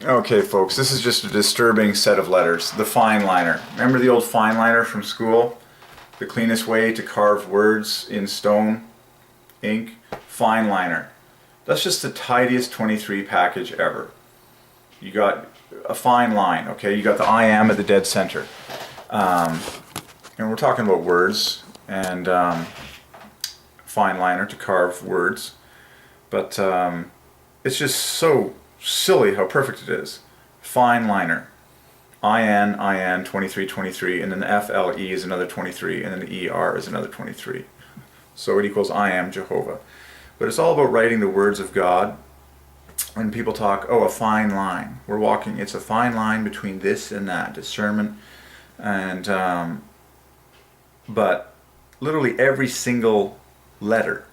Okay, folks, this is just a disturbing set of letters. The fine liner. Remember the old fine liner from school? The cleanest way to carve words in stone ink? Fine liner. That's just the tidiest 23 package ever. You got a fine line, okay? You got the I am at the dead center. And we're talking about words and fine liner to carve words. But it's just so silly how perfect it is. Fine liner. IN, 23, 23, and then the FLE is another 23, and then the ER is another 23. So it equals I am Jehovah. But it's all about writing the words of God. When people talk, oh, a fine line. We're walking, it's a fine line between this and that, discernment. And, but literally every single letter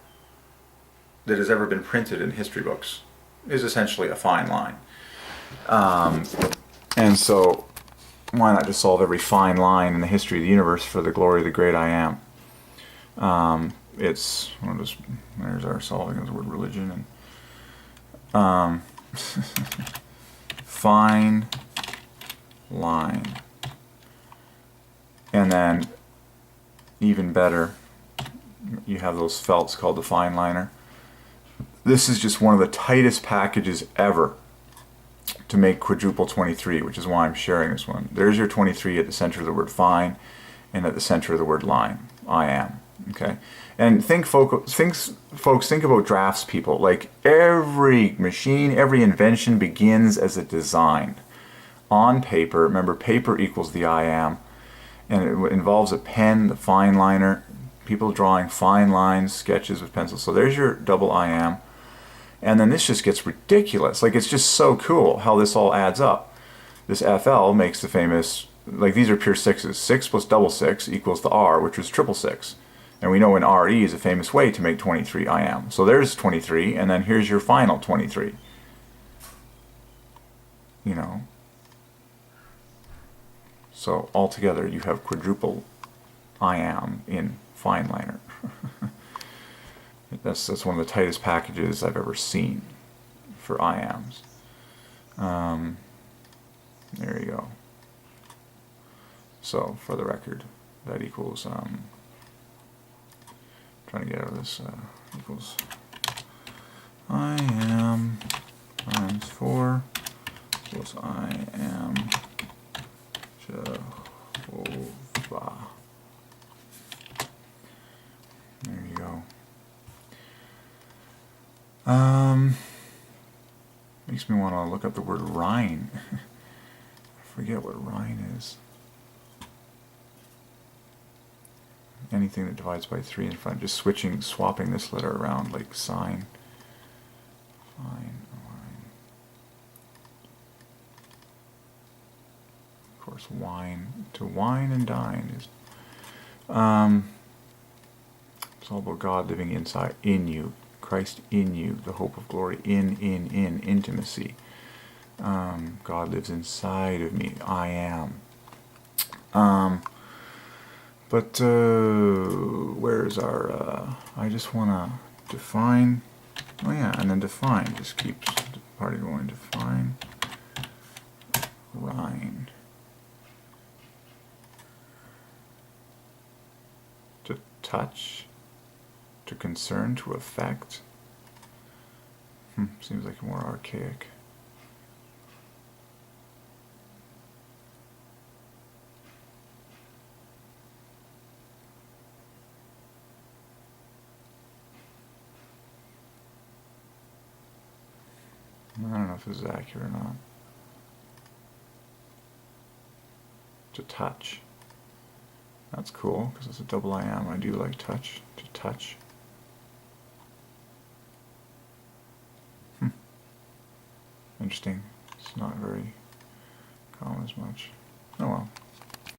that has ever been printed in history books is essentially a fine line. And so, why not just solve every fine line in the history of the universe for the glory of the great I am? There's our solving of the word religion. And fine line. And then, even better, you have those felts called the fine liner. This is just one of the tightest packages ever to make quadruple 23, which is why I'm sharing this one. There's your 23 at the center of the word fine and at the center of the word line. I am. Okay? And folks, think about draftspeople. Like every machine, every invention begins as a design. On paper, remember paper equals the I am, and it involves a pen, the fine liner, people drawing fine lines, sketches with pencils. So there's your double I am. And then this just gets ridiculous. Like, it's just so cool how this all adds up. This FL makes the famous, like, these are pure sixes. 6 plus double 6 equals the R, which was triple 6. And we know in RE is a famous way to make 23 I am. So there's 23, and then here's your final 23. You know. So altogether, you have quadruple I am in fine liner. That's one of the tightest packages I've ever seen for I ams. There you go. So for the record, that equals trying to get out of this equals I am times 4 equals I am Jehovah. There you go. Makes me want to look up the word Rhine. I forget what Rhine is. Anything that divides by 3 in front, just swapping this letter around, like sign. Fine, line. Of course, wine. To wine and dine is. It's all about God living inside, in you. Christ in you, the hope of glory, in intimacy. God lives inside of me. I am. But where's our? I just want to define. Oh yeah, and then define. Just keeps the party going. Define. Rhine. To touch. To concern, to affect. Seems like more archaic. I don't know if this is accurate or not. To touch. That's cool, because it's a double I am. I do like touch. To touch. Interesting. It's not very common as much. Oh well.